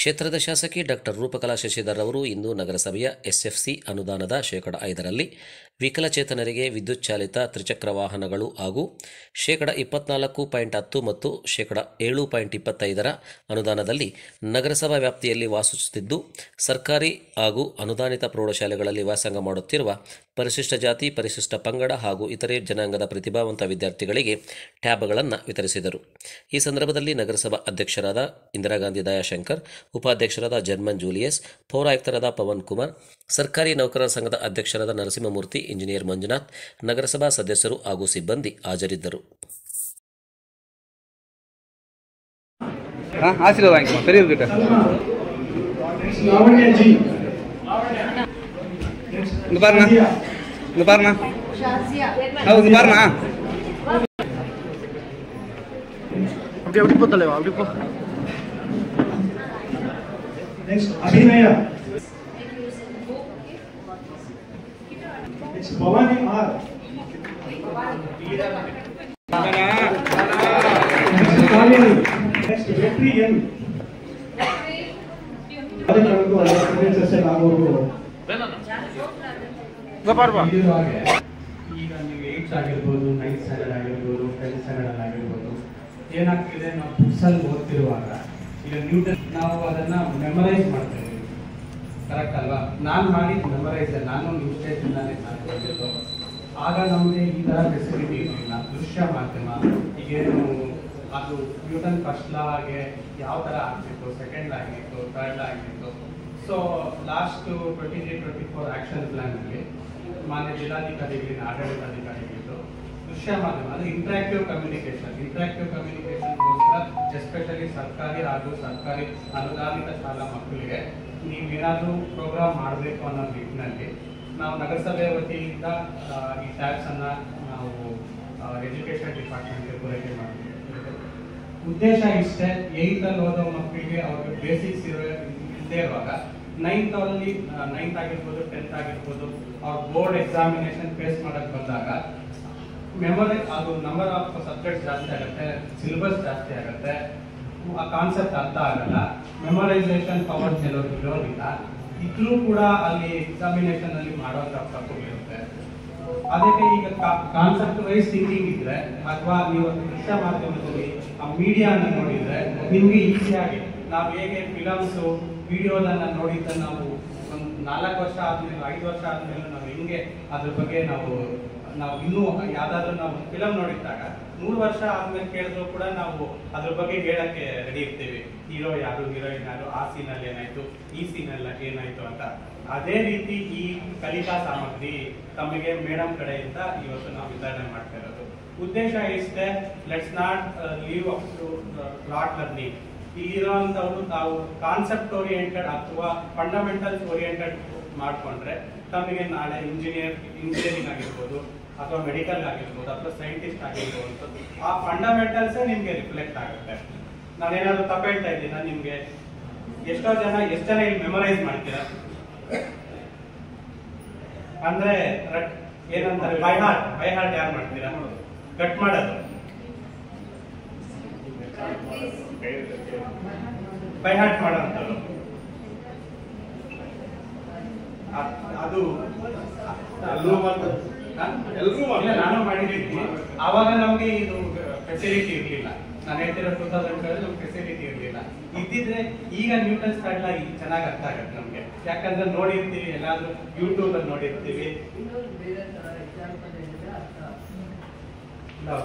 ಕ್ಷೇತ್ರದ ಶಾಸಕಿ ಡಾಕ್ಟರ್ ರೂಪಕಲಾ ಶಶಿಧರ್ ಅವರು ಇಂದು ನಗರಸಭೆಯ ಎಸ್ಎಫ್ಸಿ ಅನುದಾನದ ಶೇಕಡ 5ರಲ್ಲಿ ವಿಕಲಚೇತನರಿಗೆ ವಿದ್ಯುತ್ ಚಾಲಿತ ತ್ರಿಚಕ್ರ ವಾಹನಗಳು ಹಾಗೂ ಶೇಕಡ 24.10 ಮತ್ತು ಶೇಕಡ 7.25ರ ಅನುದಾನದಲ್ಲಿ ನಗರಸಭಾ ವ್ಯಾಪ್ತಿಯಲ್ಲಿ ವಾಸಿಸುತ್ತಿದ್ದು ಸರ್ಕಾರಿ ಹಾಗೂ ಅನುದಾನಿತ ಪ್ರೌಢಶಾಲೆಗಳಲ್ಲಿ ವ್ಯಾಸಂಗ ಮಾಡುತ್ತಿರುವ ಪರಿಶಿಷ್ಟ ಜಾತಿ, ಪರಿಶಿಷ್ಟ ಪಂಗಡ ಹಾಗೂ ಇತರೆ ಜನಾಂಗದ ಪ್ರತಿಭಾವಂತ ವಿದ್ಯಾರ್ಥಿಗಳಿಗೆ ಟ್ಯಾಬ್ಗಳನ್ನು ವಿತರಿಸಿದರು. ಈ ಸಂದರ್ಭದಲ್ಲಿ ನಗರಸಭಾ ಅಧ್ಯಕ್ಷರಾದ ಇಂದಿರಾ ಗಾಂಧಿ ದಯಾಶಂಕರ್, ಉಪಾಧ್ಯಕ್ಷರಾದ ಜರ್ಮನ್ ಜೂಲಿಯಸ್, ಪೌರಾಯುಕ್ತರಾದ ಪವನ್ ಕುಮಾರ್, ಸರ್ಕಾರಿ ನೌಕರರ ಸಂಘದ ಅಧ್ಯಕ್ಷರಾದ ನರಸಿಂಹಮೂರ್ತಿ, ಇಂಜಿನಿಯರ್ ಮಂಜುನಾಥ್, ನಗರಸಭಾ ಸದಸ್ಯರು ಹಾಗೂ ಸಿಬ್ಬಂದಿ ಹಾಜರಿದ್ದರು. ಅಭಿನಯ ಭವಾನಿ ಆರ್ ವೆಟ್ರಿ ಎನ್ ಈಗ ನೀವು 8th ಆಗಿರ್ಬೋದು, 9th ಸ್ಟ್ಯಾಂಡರ್ಡ್ ಆಗಿರ್ಬೋದು, 10th ಸ್ಟ್ಯಾಂಡರ್ಡ್ ಆಗಿರ್ಬೋದು, ಏನಾಗ್ತಿದೆ, ನಾವು ಬುಕ್ಸಲ್ಲಿ ಓದ್ತಿರುವಾಗ ಈಗ ನ್ಯೂಟನ್ ನಾವು ಅದನ್ನ ಮೆಮರೈಸ್ ಮಾಡ್ತೇವೆ. ಕರೆಕ್ಟ್ ಅಲ್ವಾ? ನಾನು ಮಾಡಿ ಮೆಮರೈಸ್, ನಾನು ನಿಮ್ಮ ಸ್ಟೇಷನ್ನೇ ಮಾಡ್ತಿದ್ದು. ಆಗ ನಮಗೆ ಈ ಥರ ಫೆಸಿಲಿಟಿ ಇರಲಿಲ್ಲ. ದೃಶ್ಯ ಮಾಧ್ಯಮ ಈಗೇನು ಅದು ನ್ಯೂಟನ್ ಫಸ್ಟ್ ಲಾ ಆಗಿ ಯಾವ ಥರ ಆಗ್ತಿತ್ತು, ಸೆಕೆಂಡ್ ಲಾ ಆಗಿತ್ತು, ಥರ್ಡ್ ಲಾ ಆಗಿತ್ತು. ಸೊ ಲಾಸ್ಟ್ 23-24 ಆಕ್ಷನ್ ಪ್ಲಾನಲ್ಲಿ ಮಾನ್ಯ ಜಿಲ್ಲಾಧಿಕಾರಿಗಳಿಂದ ಆಡಳಿತಾಧಿಕಾರಿಗಳಿದ್ದು ದೃಶ್ಯ ಮಾಧ್ಯಮ ಅಂದರೆ ಇಂಟ್ರಾಕ್ಟಿವ್ ಕಮ್ಯುನಿಕೇಶನ್ಗೋಸ್ಕರ ಎಸ್ಪೆಷಲಿ ಸರ್ಕಾರಿ ಹಾಗೂ ಸರ್ಕಾರಿ ಅನುದಾನಿತ ಶಾಲಾ ಮಕ್ಕಳಿಗೆ ನೀವೇನಾದರೂ ಪ್ರೋಗ್ರಾಮ್ ಮಾಡಬೇಕು ಅನ್ನೋ ನಿಟ್ಟಿನಲ್ಲಿ ನಾವು ನಗರಸಭೆ ವತಿಯಿಂದ ಈ ಟ್ಯಾಬ್ಸನ್ನು ನಾವು ಎಜುಕೇಷನ್ ಡಿಪಾರ್ಟ್ಮೆಂಟ್ಗೆ ಪೂರೈಕೆ ಮಾಡ್ತೀವಿ. ಉದ್ದೇಶ ಇಷ್ಟೇ, 8th ಓದೋ ಮಕ್ಕಳಿಗೆ ಅವ್ರಿಗೆ ಬೇಸಿಕ್ಸ್ ಇಲ್ಲದೆ ಇರುವಾಗ 9th ಆಗಿರ್ಬೋದು, 10th ಆಗಿರ್ಬೋದು, ಅವ್ರ ಬೋರ್ಡ್ ಎಕ್ಸಾಮಿನೇಷನ್ ಫೇಸ್ ಮಾಡಕ್ಕೆ ಬಂದಾಗ ಮೆಮೊರಿ ಅದು ನಂಬರ್ ಆಫ್ ಸಬ್ಜೆಕ್ಟ್ಸ್ ಜಾಸ್ತಿ ಆಗುತ್ತೆ, ಸಿಲೆಬಸ್ ಜಾಸ್ತಿ ಆಗುತ್ತೆ, ಆ ಕಾನ್ಸೆಪ್ಟ್ ಅರ್ಥ ಆಗಲ್ಲ, ಮೆಮೊರೈಸೇಷನ್ ಪವರ್ ಕೆಲವರು ಇರೋದಿಲ್ಲ. ಇದ್ರೂ ಕೂಡ ಅಲ್ಲಿ ಎಕ್ಸಾಮಿನೇಷನ್ ಅಲ್ಲಿ ಮಾಡುವಂತ ತಪ್ಪುಗಳಿರುತ್ತೆ. ಅದಕ್ಕೆ ಈಗ ಕಾನ್ಸೆಪ್ಟ್ ವೈಸ್ ಥಿಂಕಿಂಗ್ ಇದ್ರೆ ಅಥವಾ ನೀವು ದೃಶ್ಯ ಮಾಧ್ಯಮದಲ್ಲಿ ಆ ಮೀಡಿಯಾನ ನೋಡಿದ್ರೆ ನಿಮ್ಗೆ ಈಸಿಯಾಗಿ ನಾವು ಹೇಗೆ ಫಿಲಮ್ಸ್ ವಿಡಿಯೋದನ್ನ ನೋಡಿದ್ದ ನಾವು ಒಂದು 4 ವರ್ಷ ಆದ್ಮೇಲೆ 5 ವರ್ಷ ಆದ್ಮೇಲೆ ನಾವು ಹೆಂಗೆ ಅದ್ರ ಬಗ್ಗೆ ನಾವು ಇನ್ನೂ ಯಾವ್ದಾದ್ರು ನಾವು ಫಿಲಮ್ ನೋಡಿದಾಗ 3 ವರ್ಷ ಆದ್ಮೇಲೆ ಕೇಳಿದ್ರು ಕೂಡ ನಾವು ಅದ್ರ ಬಗ್ಗೆ ಹೇಳಕ್ಕೆ ರೆಡಿ ಇರ್ತೀವಿ. ಹೀರೋ ಯಾರು, ಹೀರೋಯಿನ್ ಯಾರು, ಆ ಸೀನಲ್ಲಿ ಏನಾಯ್ತು, ಈ ಸೀನಲ್ಲಿ ಏನಾಯ್ತು ಅಂತ. ಅದೇ ರೀತಿ ಈ ಕಲಿಕಾ ಸಾಮಗ್ರಿ ತಮಗೆ ಮೇಡಮ್ ಕಡೆಯಿಂದ ಇವತ್ತು ನಾವು ವಿತರಣೆ ಮಾಡ್ತಾ ಇರೋದು. ಉದ್ದೇಶ ಇಷ್ಟೇ, let's not leave up to lot learning. ಇಲ್ಲಿರೋಂಥವ್ರು ತಾವು ಕಾನ್ಸೆಪ್ಟ್ ಓರಿಯೆಂಟೆಡ್ ಅಥವಾ ಫಂಡಮೆಂಟಲ್ಸ್ ಓರಿಯೆಂಟೆಡ್ ಮಾಡ್ಕೊಂಡ್ರೆ ತಮಗೆ ನಾಳೆ ಇಂಜಿನಿಯರಿಂಗ್ ಆಗಿರ್ಬೋದು ಅಥವಾ ಮೆಡಿಕಲ್ ಆಗಿರ್ಬೋದು ಅಥವಾ ಸೈಂಟಿಸ್ಟ್ ಆಗಿರ್ಬೋದು, ಆ ಫಂಡಮೆಂಟಲ್ಸೇ ನಿಮ್ಗೆ ರಿಫ್ಲೆಕ್ಟ್ ಆಗುತ್ತೆ. ನಾನೇನಾದ್ರು ತಪ್ಪು ಹೇಳ್ತಾ ಇದ್ದೀನ? ನಿಮ್ಗೆ ಎಷ್ಟು ಜನ ಇಲ್ಲಿ ಮೆಮೊರೈಸ್ ಮಾಡ್ತೀರಾ? ಅಂದ್ರೆ ಏನಂತಾರೆ, ಬೈ ಹಾರ್ಟ್ ಯಾರು ಮಾಡ್ತೀರಾ? ಕಟ್ ಮಾಡೋದು ಬೈ ಹಾರ್ಟ್ ಮಾಡೋಂಥವ್ರು ಅದು ನಾನು ಮಾಡಿದ್ದೀನಿ. ಆವಾಗ ನಮ್ಗೆ ಇದು ಫೆಸಿಲಿಟಿ ಇರ್ಲಿಲ್ಲ. ನಾನು ಹೇಳ್ತಿರೋ 2012 ನಮ್ಗೆ ಫೆಸಿಲಿಟಿ ಇರ್ಲಿಲ್ಲ. ಇದ್ದಿದ್ರೆ ಈಗ ನ್ಯೂಟನ್ ಸ್ಟಾರ್ಟ್ ಆಗಿ ಚೆನ್ನಾಗಿ ಅರ್ಥ ಆಗತ್ತೆ ನಮ್ಗೆ. ಯಾಕಂದ್ರೆ ನೋಡಿರ್ತೀವಿ, ಎಲ್ಲಾದ್ರೂ ಯೂಟ್ಯೂಬ್ ಅಲ್ಲಿ ನೋಡಿರ್ತೀವಿ.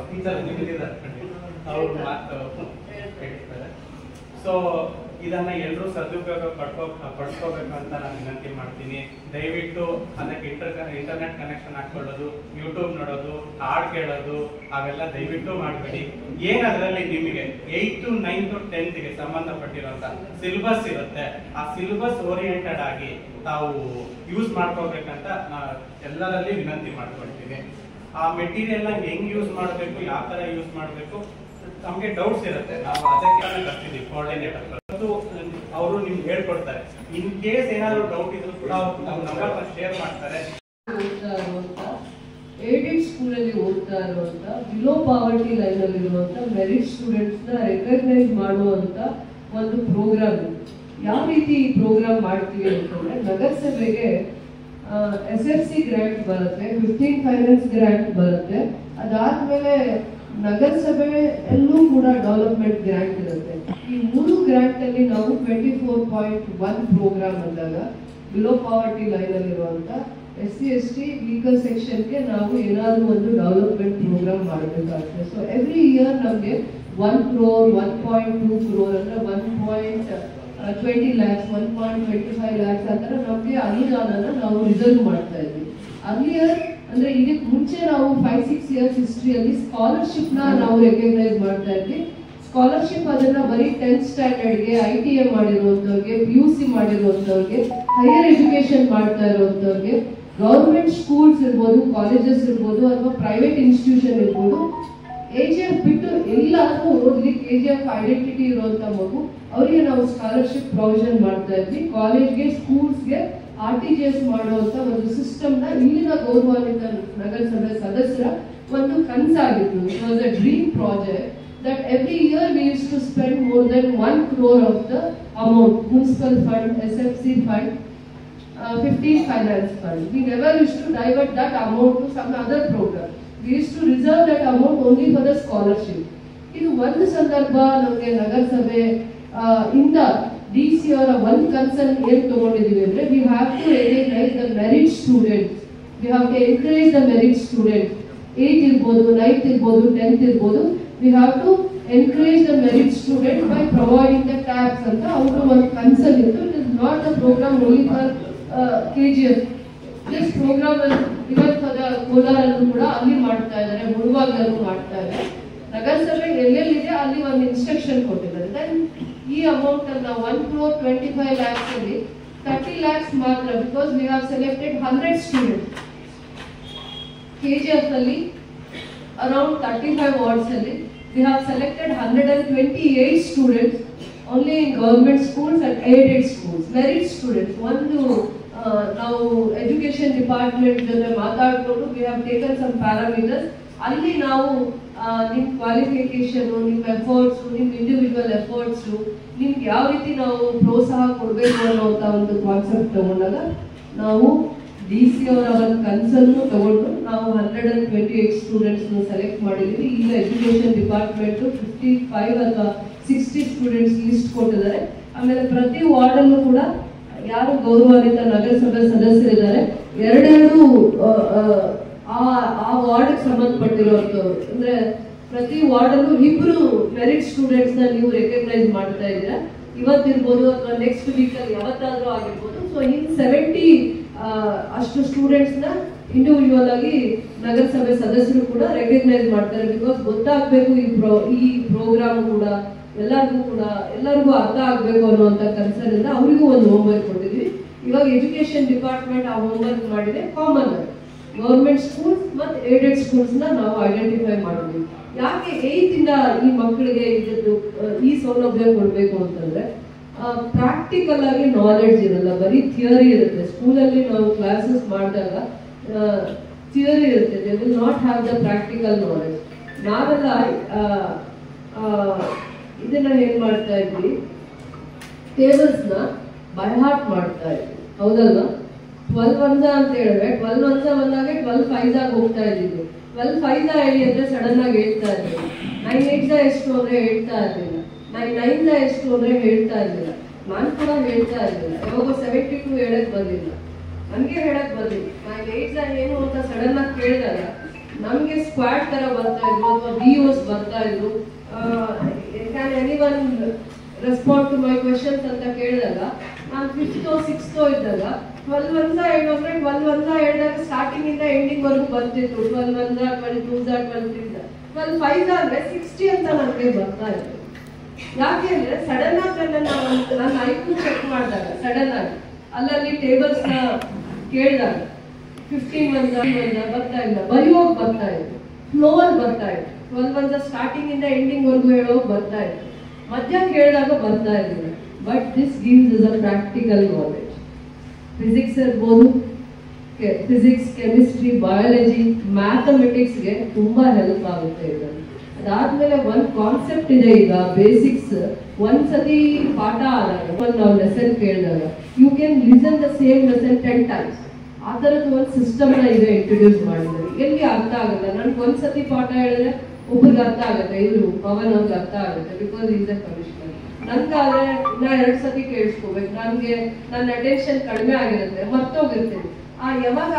ಟೀಚರ್ ಅವ್ರು ಮಾತು ಹೇಳ್ತಾರೆ. ಸೊ ಇದನ್ನ ಎಲ್ಲರೂ ಸದುಪಯೋಗ ಪಡ್ಕೋಬೇಕು ಅಂತ ನಾನು ವಿನಂತಿ ಮಾಡ್ತೀನಿ. ದಯವಿಟ್ಟು ಅದಕ್ಕೆ ಇಂಟರ್ನೆಟ್ ಕನೆಕ್ಷನ್ ಹಾಕೊಳ್ಳೋದು, ಯೂಟ್ಯೂಬ್ ನೋಡೋದು, ಹಾಡು ಕೇಳೋದು ಅವೆಲ್ಲ ದಯವಿಟ್ಟು ಮಾಡಬೇಡಿ. ಏನದ್ರಲ್ಲಿ ನಿಮಗೆ 8th, 9th, 10th ಸಂಬಂಧಪಟ್ಟಿರುವಂತ ಸಿಲೆಬಸ್ ಇರುತ್ತೆ. ಆ ಸಿಲೆಬಸ್ ಓರಿಯೆಂಟೆಡ್ ಆಗಿ ತಾವು ಯೂಸ್ ಮಾಡ್ಕೋಬೇಕಂತ ನಾನು ಎಲ್ಲರಲ್ಲಿ ವಿನಂತಿ ಮಾಡ್ಕೊಳ್ತೀನಿ. ಆ ಮೆಟೀರಿಯಲ್ ನ ಹೆಂಗ್ ಯೂಸ್ ಮಾಡಬೇಕು, ಯಾವ ತರ ಯೂಸ್ ಮಾಡಬೇಕು, ನಮ್ಗೆ ಡೌಟ್ಸ್ ಇರುತ್ತೆ. ನಾವು ಅದಕ್ಕೆ ಕರ್ತಿದ್ದೀವಿ ಕೋಆರ್ಡಿನೇಟರ್. ಅವರು ನಿಮ್ಗೆ ಹೇಳ್ಕೊಡ್ತಾರೆ. ಇನ್ ಕೇಸ್ ಏನಾದ್ರು ಡೌಟ್ ಇದ್ರು ಕೂಡ ನಮ್ಮ ನಂಬರ್ ಶೇರ್ ಮಾಡ್ತಾರೆ. ಏಡೆಡ್ ಸ್ಕೂಲಲ್ಲಿ ಓದ್ತಾ ಇರುವಂತ ಬಿಲೋ ಪಾವರ್ಟಿ ಲೈನ್ ಅಲ್ಲಿ ಇರುವಂತ ಮೆರಿಟ್ ಸ್ಟೂಡೆಂಟ್ಸ್ ನ ರೆಕಗ್ನೈಸ್ ಮಾಡುವಂತ ಒಂದು ಪ್ರೋಗ್ರಾಮ್. ಯಾವ ರೀತಿ ಪ್ರೋಗ್ರಾಮ್ ಮಾಡ್ತೀವಿ ಅಂತಂದ್ರೆ ನಗರಸಭೆಗೆ SFC ಗ್ರಾಂಟ್ ಬರುತ್ತೆ, 15 ಫೈನಾನ್ಸ್ ಗ್ರಾಂಟ್ ಬರುತ್ತೆ. ಅದಾದ್ಮೇಲೆ ನಗರಸಭೆ ಎಲ್ಲೂ ಕೂಡ ಡೆವಲಪ್ಮೆಂಟ್ ಗ್ರಾಂಟ್ ಇರುತ್ತೆ. ಈ 3 ಗ್ರಾಂಟ್ ಅಲ್ಲಿ ನಾವು 24.1 ಪ್ರೋಗ್ರಾಮ್ ಅಂದಾಗ ಬಿಲೋ ಪಾವರ್ಟಿ ಲೈನ್ ಅಲ್ಲಿರುವಂತ SC ST ವೀಕಲ್ ಸೆಕ್ಷನ್ಗೆ ನಾವು ಏನಾದರೂ ಒಂದು ಡೆವಲಪ್ಮೆಂಟ್ ಪ್ರೋಗ್ರಾಮ್ ಮಾಡಬೇಕಾಗುತ್ತೆ. ಸೊ ಎವ್ರಿ ಇಯರ್ ನಮಗೆ 1 crore, 1.2 crore ಅಂದ್ರೆ 1.20 lakhs, 1.25 lakhs ಆ ಥರ ನಮಗೆ ಅನುದಾನನ ನಾವು ರಿಸರ್ವ್ ಮಾಡ್ತಾ ಇದ್ವಿ. ಅರ್ಲಿಯರ್ ಅಂದ್ರೆ ಇದಕ್ಕೆ ಮುಂಚೆ ನಾವು 5-6 years ಹಿಸ್ಟ್ರಿಯಲ್ಲಿ ಸ್ಕಾಲರ್ಶಿಪ್ ನಾವು ರೆಕಗ್ನೈಸ್ ಮಾಡ್ತಾ ಇದ್ವಿ. ಸ್ಕಾಲರ್ಶಿಪ್ ಅದನ್ನ ಬರೀ 10th ಸ್ಟ್ಯಾಂಡರ್ಡ್ಗೆ, ITA ಮಾಡಿರುವಂತವ್ರಿಗೆ, PUC ಮಾಡಿರುವಂತವ್ರಿಗೆ, ಹೈಯರ್ ಎಜುಕೇಶನ್ ಮಾಡ್ತಾ ಇರುವಂತವ್ರಿಗೆ, ಗೌರ್ಮೆಂಟ್ ಸ್ಕೂಲ್ಸ್ ಇರ್ಬೋದು, ಕಾಲೇಜಸ್ ಇರ್ಬೋದು, ಅಥವಾ ಪ್ರೈವೇಟ್ ಇನ್ಸ್ಟಿಟ್ಯೂಷನ್ ಇರ್ಬೋದು, AGF ಬಿಟ್ಟು ಎಲ್ಲಾದ್ರೂ ಓದ್ಲಿಕ್ಕೆ AGF ಐಡೆಂಟಿಟಿ ಇರುವಂತ ಮಗು ಅವರಿಗೆ ನಾವು ಸ್ಕಾಲರ್ಶಿಪ್ ಪ್ರೊವಿಷನ್ ಮಾಡ್ತಾ ಇದ್ವಿ. ಕಾಲೇಜ್ಗೆ, ಸ್ಕೂಲ್ಸ್ಗೆ RTGS ಮಾಡುವಂತ ಒಂದು ಸಿಸ್ಟಮ್ ನ ಇಲ್ಲಿನ ಗೌರವಾನ್ವಿತ ನಗರಸಭೆ ಸದಸ್ಯರ ಒಂದು ಕನಸಾಗಿತ್ತು. It was a dream project that every year we used to spend more than 1 crore of the amount, municipal fund, SFC fund, 15 finance fund. We never used to divert that amount to some other program. We used to reserve that amount only for the scholarship. ಇದು ಒಂದು ಸಂದರ್ಭ ನಮಗೆ ನಗರಸಭೆ ಇಂದ DC ಅವರ ಒಂದು concern ಏನ್ ತಗೊಂಡಿದೀವಿ ಅಂದ್ರೆ we have to recognize the merit students. We have to encourage the merit students. 8th ಇರ್ಬೋದು, 9th ಇರ್ಬೋದು, 10th ಇರ್ಬೋದು. We have to encourage the merit student by providing the tabs ಅಂತ ಅವರು ಒಂದು ಕನ್ಸರ್ನ್ ಇತ್ತು. It is not the program only for KGF. This program ಇವತ್ತು ಕೋಲಾರಲ್ಲೂ ಕೂಡ ಅಲ್ಲಿ ಮಾಡ್ತಾ ಇದ್ದಾರೆ, ಮುಳುವಾಗಲೂ ಮಾಡ್ತಾ ಇದ್ದಾರೆ. ನಗರಸಭೆ ಎಲ್ಲೆಲ್ಲಿದೆ ಅಲ್ಲಿ ಒಂದು ಇನ್ಸ್ಟ್ರಕ್ಷನ್ ಕೊಟ್ಟಿದ್ದಾರೆ. ದೆನ್ ಈ ಅಮೌಂಟ್ ಅನ್ನ 1.25 lakhs ಅಲ್ಲಿ 30 lakhs ಮಾತ್ರ, because we have selected 100 students. KGF ಅಲ್ಲಿ ಅರೌಂಡ್ 35 wards ಅಲ್ಲಿ we have selected 128 students only in government schools and aided schools, merit students. ಒಂದು ನಾವು ಎಜುಕೇಶನ್ ಡಿಪಾರ್ಟ್ಮೆಂಟ್ ಜೊತೆ ಮಾತಾಡಿಕೊಂಡು we have taken some parameters. ಅಲ್ಲಿ ನಾವು ನಿಮ್ಮ ಕ್ವಾಲಿಫಿಕೇಶನ್, ನಿಮ್ಮ ಎಫರ್ಟ್ಸ್, ನಿಮ್ಮ ಇಂಡಿವಿಜುವಲ್ ಎಫರ್ಟ್ಸ್, ನಿಮ್ಗೆ ಯಾವ ರೀತಿ ನಾವು ಪ್ರೋತ್ಸಾಹ ಕೊಡಬೇಕು ಅನ್ನೋಂಥ ಒಂದು ಕಾನ್ಸೆಪ್ಟ್ ತಗೊಂಡಾಗ ನಾವು DC ಅವರ ಒಂದು ಕನ್ಸನ್ನು ತಗೊಂಡು ನಾವು 128 ಸ್ಟೂಡೆಂಟ್ಸ್ ಸೆಲೆಕ್ಟ್ ಮಾಡಿದ್ದೀವಿ. ಈಗ ಎಜುಕೇಶನ್ ಡಿಪಾರ್ಟ್ಮೆಂಟ್ 55 ಅಥವಾ 60 ಸ್ಟೂಡೆಂಟ್ಸ್ ಲಿಸ್ಟ್ ಕೊಟ್ಟಿದ್ದಾರೆ. ಆಮೇಲೆ ಪ್ರತಿ ವಾರ್ಡಲ್ಲೂ ಕೂಡ ಯಾರು ಗೌರವಾನ್ವಿತ ನಗರಸಭೆ ಸದಸ್ಯರಿದ್ದಾರೆ, ಎರಡೆರಡು ಆ ವಾರ್ಡ್ ಸಂಬಂಧಪಟ್ಟಿರುವಂತವ್ರು, ಅಂದ್ರೆ ಪ್ರತಿ ವಾರ್ಡಲ್ಲೂ 2 ಮೆರಿಟ್ ಸ್ಟೂಡೆಂಟ್ಸ್ ನ ನೀವು ರೆಕಗ್ನೈಸ್ ಮಾಡ್ತಾ ಇದ್ದೀರಾ. ಇವತ್ತಿರ್ಬೋದು ಅಥವಾ ನೆಕ್ಸ್ಟ್ ವೀಕ್ ಅಲ್ಲಿ ಯಾವತ್ತಾದ್ರೂ ಆಗಿರ್ಬೋದು. ಸೊ ಇನ್ 70 ಅಷ್ಟು ಸ್ಟೂಡೆಂಟ್ಸ್ ನ ಇಂಡಿವಿಜುವಲ್ ಆಗಿ ನಗರಸಭೆ ಸದಸ್ಯರು ಕೂಡ ರೆಕಗ್ನೈಸ್ ಮಾಡ್ತಾರೆ. ಬಿಕಾಸ್ ಗೊತ್ತಾಗಬೇಕು ಈ ಪ್ರೋಗ್ರಾಮ್ ಕೂಡ ಎಲ್ಲರಿಗೂ ಅರ್ಥ ಆಗಬೇಕು ಅನ್ನುವಂಥ ಕನ್ಸರ್ನ್ ಇಂದ ಅವರಿಗೂ ಒಂದು ಹೋಮ್ವರ್ಕ್ ಕೊಟ್ಟಿದ್ವಿ. ಇವಾಗ ಎಜುಕೇಶನ್ ಡಿಪಾರ್ಟ್ಮೆಂಟ್ ಆ ಹೋಮ್ವರ್ಕ್ ಮಾಡಿದೆ. ಕಾಮನ್ ಗೌರ್ಮೆಂಟ್ ಸ್ಕೂಲ್ಸ್ ಮತ್ತು ಏಡೆಡ್ ಸ್ಕೂಲ್ಸ್ ನ ನಾವು ಐಡೆಂಟಿಫೈ ಮಾಡಿದ್ವಿ. ಯಾಕೆ 8th ಇಂದ ಈ ಮಕ್ಕಳಿಗೆ ಈ ಸೌಲಭ್ಯ ಕೊಡಬೇಕು ಅಂತಂದ್ರೆ ಪ್ರಾಕ್ಟಿಕಲ್ ಆಗಿ ನಾಲೆಡ್ಜ್ ಇರಲ್ಲ, ಬರೀ ಥಿಯರಿ ಇರುತ್ತೆ. ಸ್ಕೂಲಲ್ಲಿ ನಾವು ಕ್ಲಾಸಸ್ ಮಾಡಿದಾಗ ಥಿಯರಿ ಇರುತ್ತೆ, they will not have the practical knowledge. ನಾವೆಲ್ಲ ಇದನ್ನ ಏನ್ ಮಾಡ್ತಾ ಇದ್ವಿ, ಟೇಬಲ್ಸ್ ನ ಬೈ ಹಾರ್ಟ್ ಮಾಡ್ತಾ ಇದ್ವಿ, ಹೌದಲ್ವಾ? 12 1 ಅಂತ ಹೇಳಿದ್ರೆ 12 1 ಬಂದಾಗ 12 5 ಹೋಗ್ತಾ ಇದ್ದೀವಿ. 12 5 ಹೇಳಿ ಅಂದ್ರೆ ಸಡನ್ ಆಗಿ ಹೇಳ್ತಾ ಇದ್ದೀವಿ. 9 8 ಎಷ್ಟು ಅಂದ್ರೆ ಹೇಳ್ತಾ ಇರ್ಲಿಲ್ಲ. 9 9 ಎಷ್ಟು ಅಂದ್ರೆ ಹೇಳ್ತಾ ಇರ್ಲಿಲ್ಲ. ನಾನು ಕೂಡ ಹೇಳ್ತಾ ಇರ್ಲಿಲ್ಲ. ಯಾವಾಗ 72 ಹೇಳಕ್ ಬಂದಿಲ್ಲ, ನನ್ಗೆ ಹೇಳಕ್ ಬಂದಿಲ್ಲ. 9 8 ಏನು ಅಂತ ಸಡನ್ ಆಗಿ ಕೇಳಿದಾಗ ನಮ್ಗೆ ಸ್ಕ್ವಾಡ್ ತರ ಬರ್ತಾ ಇದ್ರು ಅಥವಾ BOs ಬರ್ತಾ ಇದ್ರು. Can anyone respond to my questions ಅಂತ ಕೇಳಿದಾಗ ನಾನು 5th 6th ಇದ್ದಾಗ 12 1 ಹೇಳು ಅಂದ್ರೆ 12 1 ಹೇಳಿದಾಗ ಸ್ಟಾರ್ಟಿಂಗ್ ಇಂದ ಎಂಡಿಂಗ್ ವರ್ಗು ಬರ್ತಿತ್ತು. 12 1 22 23 12 5 ಅಂದ್ರೆ 60 ಅಂತ ನನಗೆ ಬರ್ತಾ ಇತ್ತು. ಯಾಕೆ ಅಂದ್ರೆ ಸಡನ್ ಆಗಿ ನನ್ನ ಐಕ್ಯೂ ಚೆಕ್ ಮಾಡಿದಾಗ ಸಡನ್ ಆಗಿ ಅಲ್ಲಲ್ಲಿ ಟೇಬಲ್ಸ್ ನ ಕೇಳಿದಾಗ 15 1 ಬರ್ತಾ ಇಲ್ಲ, ಬರೆಯೋಕ್ ಬರ್ತಾ ಇತ್ತು, ಫ್ಲೋ ಅಲ್ಲಿ ಬರ್ತಾ ಇತ್ತು. 12 1 ಸ್ಟಾರ್ಟಿಂಗ್ ಇಂದ ಎಂಡಿಂಗ್ ವರ್ಗು ಹೇಳೋಕ್ ಬರ್ತಾ ಇತ್ತು, ಮಧ್ಯ ಕೇಳಿದಾಗ ಬರ್ತಾ ಇರಲಿಲ್ಲ. But this gives is a practical knowledge. Physics ಇರ್ಬೋದು, ಫಿಸಿಕ್ಸ್, ಕೆಮಿಸ್ಟ್ರಿ, ಬಯಾಲಜಿ, ಮ್ಯಾಥಮೆಟಿಕ್ಸ್ಗೆ ತುಂಬಾ ಹೆಲ್ಪ್ ಆಗುತ್ತೆ ಇದರಲ್ಲಿ. ಅದಾದ್ಮೇಲೆ ಒಂದು ಕಾನ್ಸೆಪ್ಟ್ ಇದೆ, ಈಗ ಬೇಸಿಕ್ಸ್ ಒಂದ್ಸತಿ ಪಾಠ ಆದಾಗ ನಾವು ಲೆಸನ್ ಕೇಳಿದಾಗ you can listen the same lesson 10 times. ಆ ಥರದ್ದು ಒಂದು ಸಿಸ್ಟಮ್ ನ ಈಗ ಇಂಟ್ರೊಡ್ಯೂಸ್ ಮಾಡಿದ್ದಾರೆ. ಎಲ್ಲಿ ಅರ್ಥ ಆಗಲ್ಲ, ನನ್ಗೆ ಒಂದ್ಸತಿ ಪಾಠ ಹೇಳಿದ್ರೆ ಒಬ್ರಿಗೆ ಅರ್ಥ ಆಗುತ್ತೆ, ಇವರು ಪವನ್ ಅವ್ರಿಗೆ ಅರ್ಥ ಆಗುತ್ತೆ, ಬಿಕಾಸ್ ಈಸ್ ಅ ಕಮಿಷನರ್. ನನ್ಗಾದ್ರೆ ನಾ 2 ಸತಿ ಕೇಳಿಸ್ಕೋಬೇಕು, ನನ್ಗೆ ನನ್ನ ಅಟೆನ್ಷನ್ ಕಡಿಮೆ ಆಗಿರುತ್ತೆ, ಮರ್ತೋಗಿರ್ತೀನಿ. ಯಾವಾಗ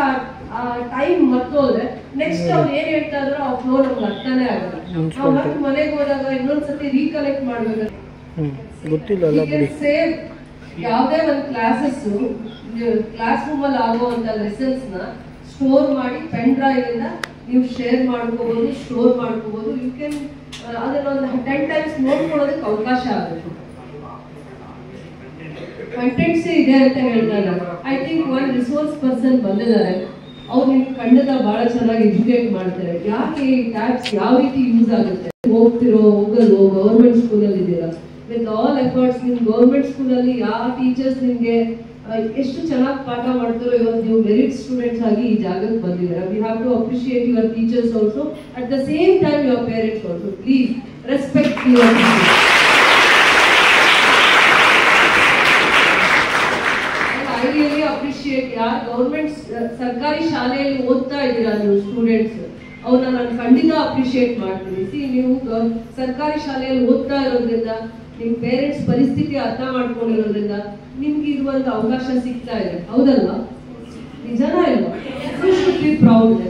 ಆ ಟೈಮ್ ಮರ್ತೋದ್ರೆ ನೆಕ್ಸ್ಟ್ ಅವ್ರು ಏನ್ ಹೇಳ್ತಾ ಇದ್ರು ಆ ಫ್ಲೋ ನಮ್ಗೆ ಅರ್ಥನೇ ಆಗಲ್ಲ. ನಾವು ಮತ್ತೆ ಮನೆಗೆ ಹೋದಾಗ ಇನ್ನೊಂದ್ಸತಿ ರೀಕಲೆಕ್ಟ್ ಮಾಡ್ಬೇಕು. ಸೇಮ್ ಯಾವುದೇ ಒಂದು ಕ್ಲಾಸ್ ರೂಮ್ ಅಲ್ಲಿ ಆಗುವಂತ ಲೆಸನ್ಸ್ ನ ಸ್ಟೋರ್ ಮಾಡಿ ಪೆನ್ ಡ್ರೈವ್ ಇಂದ ನೀವು ಶೇರ್ ಮಾಡ್ಕೋಬಹುದು, ಸ್ಟೋರ್ ಮಾಡ್ಕೋಬಹುದು. ಯು ಕ್ಯಾನ್ ಅದನ್ನ ಒಂದು 10 times ನೋಡ್ಕೊಳ್ಳೋದಕ್ಕೆ ಅವಕಾಶ ಆಗುತ್ತೆ. ಕಂಟೆಂಟ್ಸ್ ಇದೆ ಅಂತ ಹೇಳ್ತಾರೆ. ಐ ಥಿಂಕ್ ಒಂದು ರಿಸೋರ್ಸ್ ಪರ್ಸನ್ ಬಂದಿದ್ದಾರೆ, ಅವ್ರು ನಿಮ್ಗೆ ಖಂಡಿತ ಬಹಳ ಚೆನ್ನಾಗಿ ಎಜುಕೇಟ್ ಮಾಡ್ತಾರೆ. ಯಾಕೆ ಈ ಟ್ಯಾಬ್ಸ್ ಯಾವ ರೀತಿ ಯೂಸ್ ಆಗುತ್ತೆ, ಹೋಗಲ್ವೋ ಗೌರ್ಮೆಂಟ್ ಸ್ಕೂಲಲ್ಲಿ ಇದ್ದೀರಾ, ವಿತ್ ಆಲ್ ಎಫರ್ಟ್ಸ್ ನಿಮ್ ಗೌರ್ಮೆಂಟ್ ಸ್ಕೂಲಲ್ಲಿ ಯಾವ ಟೀಚರ್ಸ್ ನಿಮ್ಗೆ ಎಷ್ಟು ಚೆನ್ನಾಗಿ ಪಾಠ ಮಾಡ್ತಾರೋ ಇವತ್ತು ನೀವು ಮೆರಿಟ್ ಸ್ಟೂಡೆಂಟ್ಸ್ ಆಗಿ ಈ ಜಾಗಕ್ಕೆ ಬಂದಿದ್ದೀರಾ. We have to appreciate your teachers also, at the same time your parents also. Please respect your teachers. I really appreciate ಯಾರು ಗೌರ್ಮೆಂಟ್ ಸರ್ಕಾರಿ ಶಾಲೆಯಲ್ಲಿ ಓದ್ತಾ ಇದ್ದೀರಾ ನೀವು ಸ್ಟೂಡೆಂಟ್ಸ್, ಅವ್ರನ್ನ ನಾನು ಖಂಡಿತ ಅಪ್ರಿಶಿಯೇಟ್ ಮಾಡ್ತೀನಿ. ಸಿ, ನೀವು ಸರ್ಕಾರಿ ಶಾಲೆಯಲ್ಲಿ ಓದ್ತಾ ಇರೋದ್ರಿಂದ ನಿಮ್ ಪೇರೆಂಟ್ಸ್ ಪರಿಸ್ಥಿತಿ ಅರ್ಥ ಮಾಡ್ಕೊಂಡಿರೋದ್ರಿಂದ ನಿಮ್ಗೆ ಇರುವಂತ ಅವಕಾಶ ಸಿಗ್ತಾ ಇದೆ, ಹೌದಲ್ವಾ? ನಿಜನಾ ಇಲ್ವಾ? ಪ್ರೌಡ್.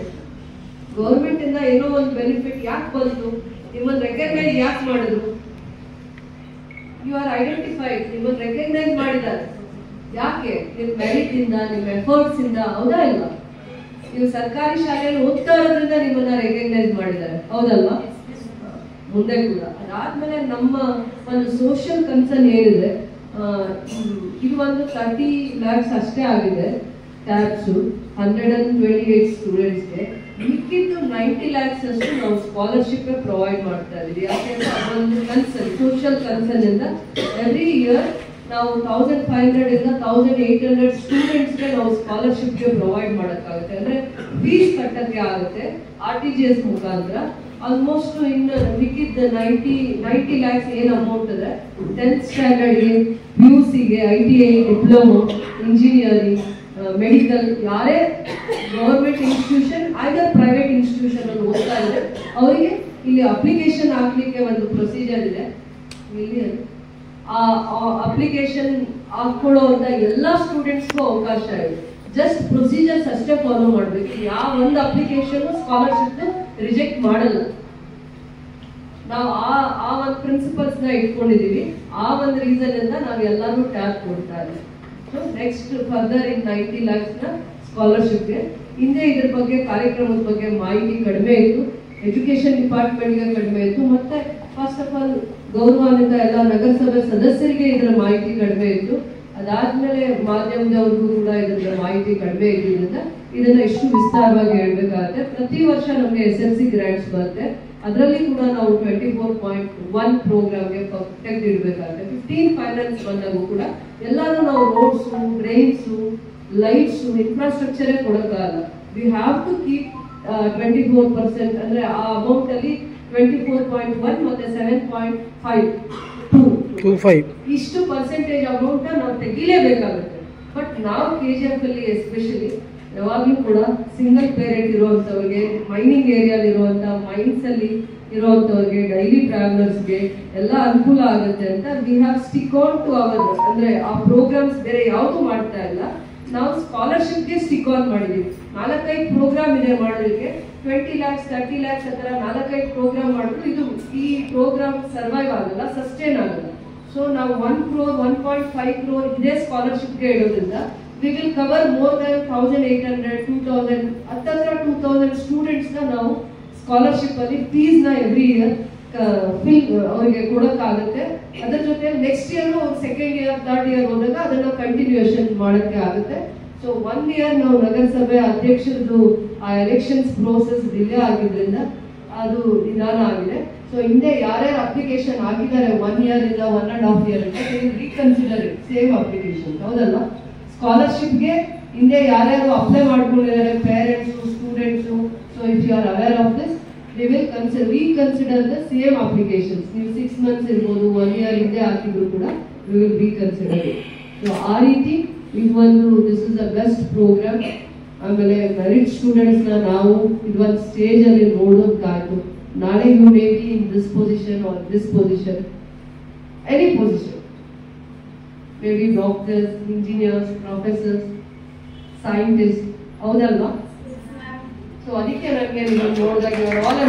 ಗೌರ್ಮೆಂಟ್ ಇಂದ ಏನೋ ಒಂದು ಬೆನಿಫಿಟ್ ಯಾಕೆ ಬಂತು, ನಿಮ್ಮನ್ನ ರೆಕಗ್ನೈಸ್ ಯಾಕೆ ಮಾಡಿದ್ರು? ಯು ಆರ್ ಐಡೆಂಟಿಫೈಡ್, ನಿಮ್ಮನ್ನ ರೆಕಗ್ನೈಸ್ ಮಾಡಿದ್ದಾರೆ. ಯಾಕೆ? ನಿಮ್ ಮೆರಿಟ್ ಇಂದ, ನಿಮ್ ಎಫರ್ಟ್ಸ್ ಇಂದ, ಹೌದಾ ಇಲ್ವಾ? ನೀವು ಸರ್ಕಾರಿ ಶಾಲೆಯಲ್ಲಿ ಓದ್ತಾ ಇರೋದ್ರಿಂದ ನಿಮ್ಮನ್ನ ರೆಕಗ್ನೈಸ್ ಮಾಡಿದ್ದಾರೆ, ಹೌದಲ್ವಾ? ಮುಂದೆ ಕೂಡ ಅದಾದ್ಮೇಲೆ ನಮ್ಮ ಒಂದು ಸೋಷಿಯಲ್ ಕನ್ಸರ್ನ್ ಏನಿದೆ, ಇದು ಒಂದು 30 lakhs ಅಷ್ಟೇ ಆಗಿದೆ ಟ್ಯಾಬ್ಸ್ 128 ಸ್ಟೂಡೆಂಟ್ಸ್ಗೆ. ಮಿಕ್ಕಿದ್ದು 90 lakhs ಅಷ್ಟು ನಾವು ಸ್ಕಾಲರ್ಶಿಪ್ ಪ್ರೊವೈಡ್ ಮಾಡ್ತಾ ಇದೀವಿ. ಯಾಕೆಂದ್ರೆ ಅದೊಂದು ಕನ್ಸರ್ನ್, ಸೋಷಿಯಲ್ ಕನ್ಸರ್ನ್ ಇಂದ ಎವ್ರಿ ಇಯರ್ ನಾವು 1500 ಇಂದ 1800 ಸ್ಟೂಡೆಂಟ್ಸ್ಗೆ ನಾವು ಸ್ಕಾಲರ್ಶಿಪ್ಗೆ ಪ್ರೊವೈಡ್ ಮಾಡೋಕ್ಕಾಗುತ್ತೆ. ಅಂದ್ರೆ ಫೀಸ್ ಕಟ್ಟಕ್ಕೆ ಆಗುತ್ತೆ RTGS ಮುಖಾಂತರ. ಆಲ್ಮೋಸ್ಟ್ ಇನ್ನು ಮಿಕ್ಕಿದ್ದ 90 lakhs ಏನು ಅಮೌಂಟ್ ಇದೆ 10th ಸ್ಟ್ಯಾಂಡರ್ಡ್ಗೆ, PUCಗೆ, ITI, diploma, engineering, medical, ಯಾರೇ ಗವರ್ಮೆಂಟ್ ಇನ್ಸ್ಟಿಟ್ಯೂಷನ್ ಐದರ್ ಪ್ರೈವೇಟ್ ಇನ್ಸ್ಟಿಟ್ಯೂಷನ್ ಅಲ್ಲಿ ಓದ್ತಾ ಇದ್ರೆ ಅವರಿಗೆ ಇಲ್ಲಿ ಅಪ್ಲಿಕೇಶನ್ ಹಾಕ್ಲಿಕ್ಕೆ ಒಂದು ಪ್ರೊಸೀಜರ್ ಇದೆ. ಇಲ್ಲಿ ಆ ಅಪ್ಲಿಕೇಶನ್ ಹಾಕೊಳ್ಳುವಂತ ಎಲ್ಲಾ ಸ್ಟೂಡೆಂಟ್ಸ್ಗೂ ಅವಕಾಶ ಇದೆ. ಜಸ್ಟ್ ಪ್ರೊಸೀಜರ್ಸ್ ಅಷ್ಟೇ ಫಾಲೋ ಮಾಡ್ಬೇಕು. ಯಾವ ಒಂದು ಅಪ್ಲಿಕೇಶನ್ ಸ್ಕಾಲರ್ಶಿಪ್ ರಿಜೆಕ್ಟ್ ಮಾಡಲ್ಲ. ನಾವು ಆ ಒಂದು ಪ್ರಿನ್ಸಿಪಲ್ಸ್ ನ ಇಟ್ಕೊಂಡಿದೀವಿ. ಆ ಒಂದು ರೀಸನ್ ಇಂದ ನಾವು ಎಲ್ಲರೂ ಟ್ಯಾಬ್ ಕೊಡ್ತಾ ಇದ್ದೀವಿ. ಸೊ ನೆಕ್ಸ್ಟ್ ಫರ್ದರ್ ಇನ್ 90 lakhs ನ ಸ್ಕಾಲರ್ಶಿಪ್ಗೆ. ಹಿಂದೆ ಇದ್ರ ಬಗ್ಗೆ ಕಾರ್ಯಕ್ರಮದ ಬಗ್ಗೆ ಮಾಹಿತಿ ಕಡಿಮೆ ಇತ್ತು, ಎಜುಕೇಶನ್ ಡಿಪಾರ್ಟ್ಮೆಂಟ್ಗೆ ಕಡಿಮೆ ಇತ್ತು, ಮತ್ತೆ ಫಸ್ಟ್ ಆಫ್ ಆಲ್ ಗೌರವಾನ್ವಿತ ಎಲ್ಲ ನಗರಸಭೆ ಸದಸ್ಯರಿಗೆ ಇದರ ಮಾಹಿತಿ ಕಡಿಮೆ ಇತ್ತು. ಅದಾದ್ಮೇಲೆ ಮಾಧ್ಯಮದವ್ರಿಗೂ ಕೂಡ ಇದರ ಮಾಹಿತಿ ಕಡಿಮೆ ಇದ್ದಿದ್ದರಿಂದ ಇದನ್ನ ಇಷ್ಟು ವಿಸ್ತಾರವಾಗಿ ಹೇಳ್ಬೇಕಾಗುತ್ತೆ. ಪ್ರತಿ ವರ್ಷ ನಮಗೆ SLC ಗ್ರಾಂಟ್ಸ್ ಬರುತ್ತೆ. ಅದರಲ್ಲಿ ಕೂಡ ನಾವು 24.1 ಪ್ರೋಗ್ರಾಮ್ಗೆ ಪರ್ಫೆಕ್ಟ್ ಇಡಬೇಕಾಗುತ್ತೆ. 15 ಫೈನಾನ್ಸ್ ಬಂದಾಗೂ ಕೂಡ ಎಲ್ಲಾನು ನಾವು ರೋಡ್ಸ್, ಡ್ರೈನ್ಸ್, ಲೈಟ್ಸ್, ಇನ್ಫ್ರಾಸ್ಟ್ರಕ್ಚರೇ ಕೊಡೋಕ್ಕಾಗಲ್ಲ. ವಿ ಹ್ಯಾವ್ ಟು ಕೀಪ್ 24%, ಅಂದ್ರೆ ಆ ಅಮೌಂಟ್ ಅಲ್ಲಿ 24.1 ಮತ್ತೆ 7.5 ಇಷ್ಟು ಪರ್ಸೆಂಟೇಜ್ ಅಮೌಂಟ್ ನಾವು ತೆಗಿಲೇಬೇಕಾಗುತ್ತೆ. ಬಟ್ ನಾವು KGF ಅಲ್ಲಿ ಎಸ್ಪೆಷಲಿ ಯಾವಾಗ್ಲೂ ಕೂಡ ಸಿಂಗಲ್ ಪೇರೆಂಟ್ ಇರುವಂತವ್ರಿಗೆ, ಮೈನಿಂಗ್ ಏರಿಯಾದಲ್ಲಿ ಇರುವಂತ ಮೈನ್ಸ್ ಅಲ್ಲಿ ಇರುವಂತವ್ರಿಗೆ, ಡೈಲಿ ಟ್ರಾವೆಲರ್ಸ್ಗೆ ಎಲ್ಲ ಅನುಕೂಲ ಆಗುತ್ತೆ ಅಂತ we have stick on to our, ಅಂದ್ರೆ ಆ ಪ್ರೋಗ್ರಾಮ್ಸ್ ಬೇರೆ ಯಾವುದು ಮಾಡ್ತಾ ಇಲ್ಲ, ನಾವು ಸ್ಕಾಲರ್ಶಿಪ್ಗೆ ಸ್ಟಿಕ್ ಆನ್ ಮಾಡಿದೀವಿ. 4-5 ಪ್ರೋಗ್ರಾಮ್ ಇದೆ ಮಾಡೋದಕ್ಕೆ. 20 lakhs 30 lakhs ಆ ಥರ 4-5 ಪ್ರೋಗ್ರಾಮ್ ಮಾಡಿದ್ರು ಇದು ಈ ಪ್ರೋಗ್ರಾಮ್ ಸರ್ವೈವ್ ಆಗಲ್ಲ, ಸಸ್ಟೈನ್ ಆಗಲ್ಲ. ಸೊ ನಾವು 1 crore 1.5 crore ಇದೇ ಸ್ಕಾಲರ್ಶಿಪ್ಗೆ ಇಡೋದ್ರಿಂದ we will cover more than 1800 2000 ಹತ್ತತ್ರ 2000 ಸ್ಟೂಡೆಂಟ್ಸ್ನ ನಾವು ಸ್ಕಾಲರ್ಶಿಪ್ ಅಲ್ಲಿ ಫೀಸ್ ನ ಎವ್ರಿ ಇಯರ್ ಅವರಿಗೆ ಕೊಡೋಕ್ಕಾಗುತ್ತೆ. ಅದ್ರ ಜೊತೆ next year second year third year ಹೋದಾಗ ಅದನ್ನ ಕಂಟಿನ್ಯೂಯೇಷನ್ ಮಾಡೋಕ್ಕೆ ಆಗುತ್ತೆ. ಸೊ 1 year ನಾವು ನಗರಸಭೆ ಅಧ್ಯಕ್ಷರದು ಆ ಎಲೆಕ್ಷನ್ಸ್ ಪ್ರೋಸೆಸ್ ಡಿಲೇ ಆಗಿದ್ರಿಂದ ಅದು ನಿಧಾನ ಆಗಿದೆ. ಸೊ ಹಿಂದೆ ಯಾರ್ಯಾರು ಅಪ್ಲಿಕೇಶನ್ ಹಾಕಿದ್ದಾರೆ 1 year ಇಂದ 1.5 year ಇಂದ ರೀಕನ್ಸಿಡರ್ ಸೇಮ್ ಅಪ್ಲಿಕೇಶನ್, ಹೌದಲ್ವಾ? ಸ್ಕಾಲರ್ಶಿಪ್ಗೆ ಹಿಂದೆ ಯಾರ್ಯಾರು ಅಪ್ಲೈ ಮಾಡ್ಕೊಂಡಿದ್ದಾರೆ parents, students, so if you are aware of this, they will reconsider the same applications. ನೀವು 6 months ಇರ್ಬೋದು 1 year ಹಿಂದೆ ಹಾಕಿದ್ರು ಕೂಡ we will reconsider it. So ಆ ರೀತಿ this is the best program. ಆಮೇಲೆ ಮೆರಿಟ್ ಸ್ಟೂಡೆಂಟ್ಸ್ ನಾವು ಇದೊಂದು ಸ್ಟೇಜ್ ಅಲ್ಲಿ ನೋಡೋದಾಯ್ತು. ನಾಳೆ you may be in this position or this position, any position, may be doctors, engineers, professors, scientist, ಹೌದಲ್ವಾ? ಸೊ ಅದಕ್ಕೆ ನನಗೆ ನೀವು ನೋಡಿದಾಗ ಆಲ್